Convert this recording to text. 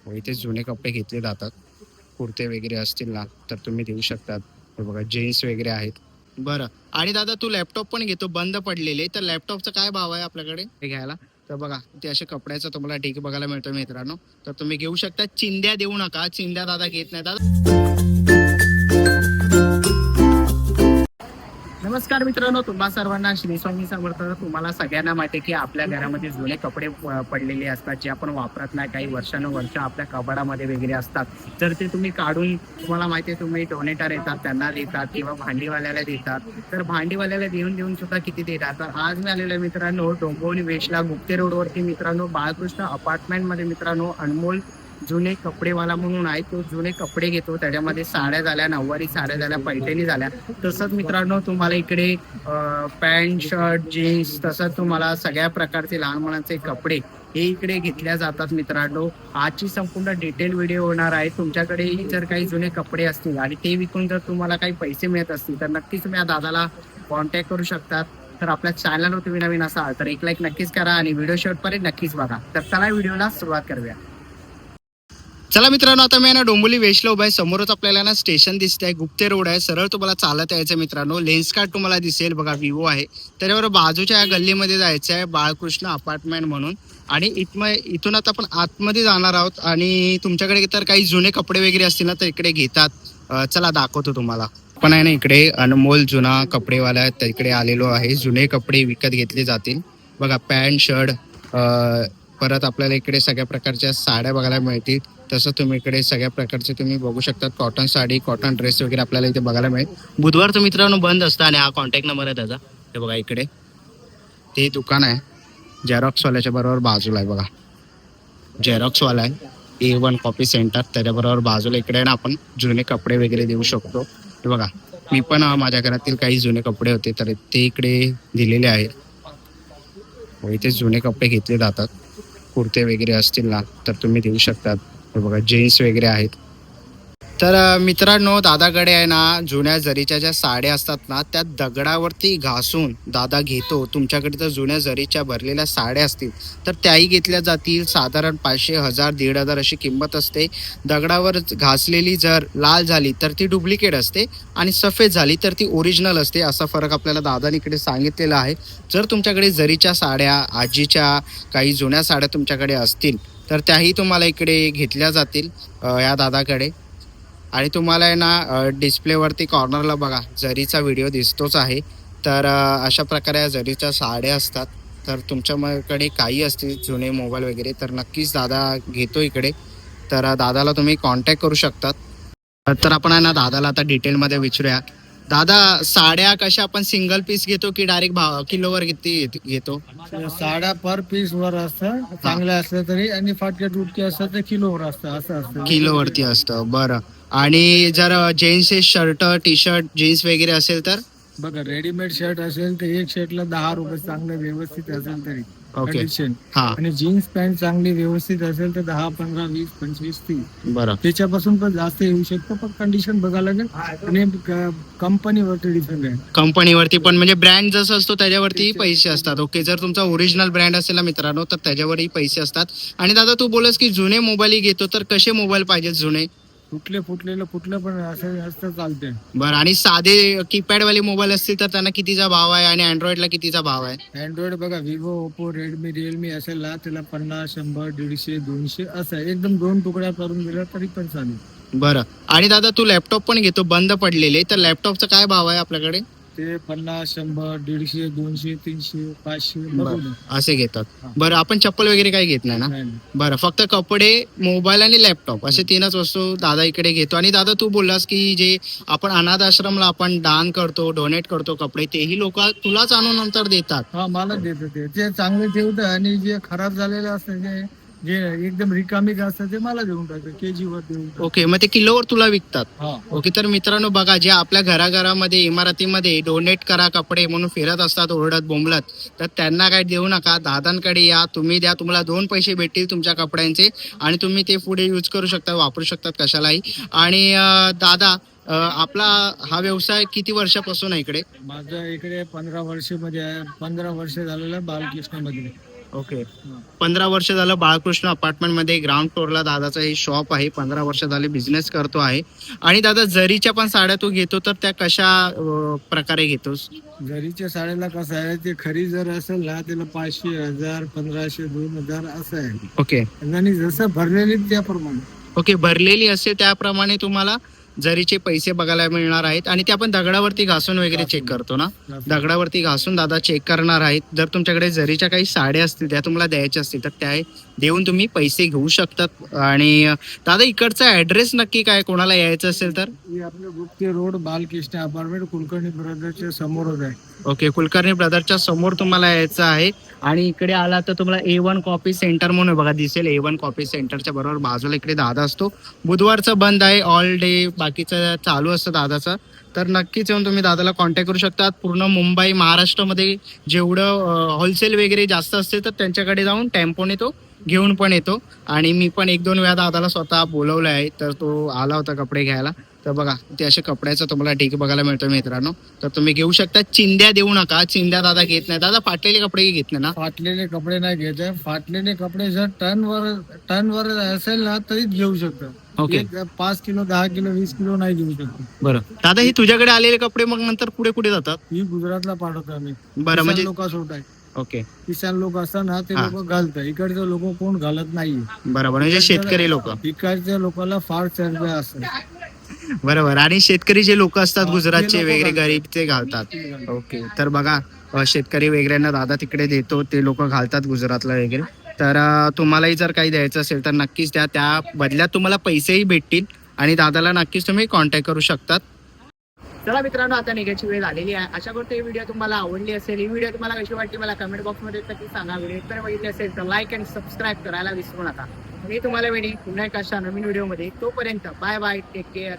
व इथे जुने कपडे घेतले जातात. कुर्ते वगैरे असतील ना तर तुम्ही देऊ शकतात. हे बघा जीन्स वगैरे आहेत. बरं. आणि दादा तू लॅपटॉप पण घेतो बंद पडलेले, तर लॅपटॉपचा काय भाव आहे आपल्याकडे हे घ्यायला? तर बघा ते असे कपड्याचा तुम्हाला ढीग बघायला मिळतो मित्रांनो. तर तुम्ही घेऊ शकता. चिंध्या देऊ नका, चिंध्या दादा घेत नाही दादा. नमस्कार मित्रांनो, तुम्हा सर्वांना श्री स्वामी समर्थ. तुम्हाला सगळ्यांना माहिती आहे की आपल्या घरामध्ये जुने कपडे पडलेले असतात जे आपण वापरत नाही, काही वर्षानुवर्ष आपल्या कपाडामध्ये वगैरे असतात. तर ते तुम्ही काढून, तुम्हाला माहिती आहे तुम्ही डोनेटर येतात त्यांना देतात किंवा भांडीवाल्याला देतात. तर भांडीवाल्याला देऊन देऊन सुद्धा किती देतात. तर आज मी आलेलो आहे मित्रांनो डोंबिवली वेशला गुप्ते रोडवरती मित्रांनो, बाळकृष्ण अपार्टमेंटमध्ये मित्रांनो. अनमोल जुने कपडेवाला म्हणून आहे, तो जुने कपडे घेतो. त्याच्यामध्ये साड्या झाल्या, नऊवारी साड्या झाल्या, पैठणी झाल्या. तसंच मित्रांनो तुम्हाला इकडे पॅन्ट शर्ट जीन्स, तसंच तुम्हाला सगळ्या प्रकारचे लहान मुलांचे कपडे हे इकडे घेतल्या जातात मित्रांनो. आजची संपूर्ण डिटेल व्हिडिओ होणार आहे. तुमच्याकडे जर काही जुने कपडे असतील आणि ते विकून जर तुम्हाला काही पैसे मिळत असतील तर नक्कीच तुम्ही या दादाला कॉन्टॅक्ट करू शकतात. तर आपल्या चॅनलवर तुम्ही नवीन असाल तर एक लाईक नक्कीच करा आणि व्हिडिओ शेवटपर्यंत नक्कीच बघा. तर चला व्हिडिओला सुरुवात करूया. चला मित्रांनो, आता मी ना डोंबिवली वेशला उभा आहे. समोरच आपल्याला ना स्टेशन दिसतंय, गुप्ते रोड आहे. सरळ तुम्हाला चालत यायचं मित्रांनो. लेन्स कार्ड तुम्हाला दिसेल बघा, विवो आहे. त्याच्यावर बाजूच्या या गल्लीमध्ये जायचं आहे, बाळकृष्ण अपार्टमेंट म्हणून. आणि इथून आता आपण आतमध्ये जाणार आहोत. आणि तुमच्याकडे तर काही जुने कपडे वगैरे असतील ना तर इकडे घेतात. चला दाखवतो तुम्हाला. पण आहे ना इकडे अनमोल जुना कपडेवाला आहे, इकडे आलेलो आहे. जुने कपडे विकत घेतले जातील बघा, पॅन्ट शर्ट. परत आपल्याला इकडे सगळ्या प्रकारच्या साड्या बघायला मिळतील. तसं तुम्ही इकडे सगळ्या प्रकारचे तुम्ही बघू शकता. कॉटन साडी, कॉटन ड्रेस वगैरे आपल्याला इथे बघायला मिळेल. बुधवारचं मित्रांनो बंद असतं. आणि हा कॉन्टॅक्ट नंबर आहे त्याचा. हे बघा इकडे ते दुकान आहे झेरॉक्सवाल्याच्या बरोबर बाजूला आहे बघा. झेरॉक्सवाला आहे, A1 कॉपी सेंटर. त्याच्याबरोबर बाजूला इकडे ना आपण जुने कपडे वगैरे देऊ शकतो. हे बघा, मी पण माझ्या घरातील काही जुने कपडे होते तर ते इकडे दिलेले आहेत. इथे जुने कपडे घेतले जातात. कुर्ते वगैरे असतील ना तर तुम्ही देऊ शकतात. हे बघा जीन्स वगैरे आहेत. तर मित्रांनो दादाकडे आहे ना जुन्या जरीच्या ज्या साड्या असतात ना त्या दगडावरती घासून दादा घेतो. तुमच्याकडे जर जुन्या जरीच्या भरलेल्या साड्या असतील तर त्याही घेतल्या जातील. साधारण 500, 1000, 1500 अशी किंमत असते. दगडावर घासलेली जर लाल झाली तर ती डुप्लिकेट असते आणि सफेद झाली तर ती ओरिजिनल असते. असा फरक आपल्याला दादाने इकडे सांगितलेला आहे. जर तुमच्याकडे जरीच्या साड्या, आजीच्या काही जुन्या साड्या तुमच्याकडे असतील तर त्याही तुम्हाला इकडे घेतल्या जातील या दादाकडे. आणि तुम्हाला आहे ना डिस्प्लेवरती कॉर्नरला बघा जरीचा व्हिडिओ दिसतोच आहे. तर अशा प्रकारे जरीच्या साड्या असतात. तर तुमच्याकडे काही असतील जुने मोबाईल वगैरे तर नक्कीच दादा घेतो इकडे. तर दादाला तुम्ही कॉन्टॅक्ट करू शकतात. तर आपण आहे ना दादाला आता डिटेलमध्ये विचारूया. दादा साड्या कशा आपण सिंगल पीस घेतो की डायरेक्ट किलोवर किती घेतो? साड्या पर पीस वर असतं, चांगल्या असल्या तरी. आणि फाटक्या तुटके असतात ते किलोवर असतं, असं असतं. किलोवरती असतं. बरं. आणि जर gents shirt, T shirt, jeans वगैरे असेल तर? बघा, रेडीमेड शर्ट असेल तर एक शर्टला 10 रुपये, चांगलं व्यवस्थित असेल तरी ओके. कंडिशन. हा. आणि जीन्स पॅन्ट चांगली व्यवस्थित असेल तर 10, 15, 20, 25, 30 बरं. त्याच्यापासून पण जास्त येऊ शकतं. पण कंडिशन बघायला लागेल आणि कंपनीवरती डिपेंड आहे. कंपनीवरती पण म्हणजे ब्रँड जसं असतो त्याच्यावरती पैसे असतात. ओके. जर तुमचा ओरिजिनल ब्रँड असेल ना मित्रांनो तर त्याच्यावरही पैसे असतात. आणि दादा तू बोलस की जुने मोबाईल घेतो तर कसे मोबाईल पाहिजेत जुने? कुठलं पण असं असतं, चालते. बरं. आणि साधे कीपॅड वाले मोबाईल असतील तर त्यांना कितीचा भाव आहे आणि अँड्रॉइडला कितीचा भाव आहे? अँड्रॉइड बघा, विवो, ओप्पो, रेडमी, रिअलमी असेल ना त्याला 50, 100, 150, 200 असं आहे. एकदम 2 तुकड्या करून दिला तरी पण चालेल. बरं. आणि दादा तू लॅपटॉप पण घेतो बंद पडलेले, तर लॅपटॉपचा काय भाव आहे आपल्याकडे? ते 50, 100, 150, 200, 300, 500 असे घेतात. बरं. आपण चप्पल वगैरे काही घेत नाही ना? बरं. फक्त कपडे, मोबाईल आणि लॅपटॉप असे 3च वस्तू दादा इकडे घेतो. आणि दादा तू बोललास की जे आपण अनाथ आश्रमला आपण दान करतो, डोनेट करतो कपडे, तेही लोक तुलाच आणून नंतर देतात? हा, मला देत ते चांगले ठेवतं. आणि जे खराब झालेले असतं, जे एकदम रिकामी असतं ते मला देऊन टाकतं, केजी वर देऊन टाकतं. ओके. मग ते किलोवर तुला विकतात? हा. ओके. तर मित्रांनो बघा, जे आपल्या घराघरामध्ये इमारतीमध्ये डोनेट करा कपडे म्हणून फिरत असतात ओरडत बोंबलत, तर त्यांना काय देऊ नका. दादांकडे या, तुम्ही द्या. तुम्हाला 2 पैसे भेटतील तुमच्या कपड्यांचे आणि तुम्ही ते पुढे यूज करू शकता, वापरू शकतात कशालाही. आणि दादा आपला हा व्यवसाय किती वर्षापासून आहे इकडे? माझं इकडे 15 वर्ष मध्ये आहे. 15 वर्ष झालेलं बालकृष्ण मध्ये. ओके. 15 वर्ष झालं बाळकृष्ण अपार्टमेंट मध्ये ग्राउंड फ्लोअरला दादाचं हे शॉप आहे. 15 वर्ष झाले बिझनेस करतो आहे. आणि दादा जरीच्या पण साड्या तू घेतो तर त्या कशा प्रकारे घेतोस? जरीच्या साड्याला कसं आहे, ते खरी जर असेल ना त्याला 500, 1000, 1500, 2000 असं आहे. ओके आणि जसं भरलेली त्याप्रमाणे. ओके. भरलेली असते त्याप्रमाणे तुम्हाला जरीचे पैसे बघायला मिळणार आहेत. आणि ते आपण दगडावरती घासून वगैरे चेक करतो ना, दगडावरती घासून दादा चेक करणार आहेत. जर तुमच्याकडे जरीच्या काही साड्या असतील त्या तुम्हाला द्यायच्या असतील तर त्या देऊन तुम्ही पैसे घेऊ शकतात. आणि दादा इकडचा ऍड्रेस नक्की काय, कोणाला यायचं असेल तर? हे आपलं गुप्ते रोड, बालकृष्ण अपार्टमेंट, कुलकर्णी ब्रदरच्या समोरच आहे. ओके. कुलकर्णी ब्रदरच्या समोर तुम्हाला यायचं आहे. आणि इकडे आला तर तुम्हाला A1 कॉफी सेंटर म्हणून बघा दिसेल. A1 कॉफी सेंटरच्या बरोबर बाजूला इकडे दादा असतो. बुधवारचं बंद आहे, ऑल डे बाकीचं चालू असतं दादाचं. तर नक्कीच येऊन तुम्ही दादाला कॉन्टॅक्ट करू शकता. पूर्ण मुंबई महाराष्ट्रामध्ये जेवढं होलसेल वगैरे जास्त असते तर त्यांच्याकडे जाऊन टेम्पोने तो घेऊन पण येतो. आणि मी पण 1-2 वेळा दादाला स्वतः बोलवलं आहे, तर तो आला होता कपडे घ्यायला. तर बघा ते असे कपड्याचं तुम्हाला ढीग बघायला मिळतो मित्रांनो. तर तुम्ही घेऊ शकता. चिंध्या देऊ नका, चिंध्या दादा घेत नाही. दादा फाटलेले कपडे घेत नाही ना? फाटलेले कपडे नाही घ्यायचे. फाटलेले कपडे जर टनवर असेल ना तरीच घेऊ शकतो. ओके. 5 किलो, 10 किलो, 20 किलो नाही घेऊ शकतो. बरं दादा, ही तुझ्याकडे आलेले कपडे मग नंतर पुढे कुठे जातात? ही गुजरातला पाठवतो आम्ही. बरं म्हणजे लोक सोट आहे. ओके. किसान लोक असतात ना ते हा. लोक घालतात. इकडचे लोक कोण घालत नाही. बरोबर, म्हणजे शेतकरी लोक. इकडच्या लोकांना फार चर्चा असतात. बरोबर. आणि शेतकरी जे लोक असतात हा, गुजरातचे ते लोकं वगैरे घालतात. गरीब ते घालतात. ओके. तर बघा शेतकरी वगैरेंना दादा तिकडे देतो, ते लोक घालतात गुजरातला वगैरे. तर तुम्हालाही जर काही द्यायचं असेल तर नक्कीच द्या. त्या बदल्यात तुम्हाला पैसेही भेटतील आणि दादाला नक्कीच तुम्ही कॉन्टॅक्ट करू शकतात. चला मित्रांनो, आता निघायची वेळ झालेली आहे. आशा करतो ही व्हिडिओ तुम्हाला आवडली असेल. ही व्हिडिओ तुम्हाला कशी वाटली मला कमेंट बॉक्समध्ये नक्की सांगा. व्हिडिओ तर बघितली असेल तर लाईक आणि सबस्क्राईब करायला विसरू नका. मी तुम्हाला वेळी पुन्हा एका अशा नवीन व्हिडिओमध्ये. तोपर्यंत बाय बाय, टेक केअर.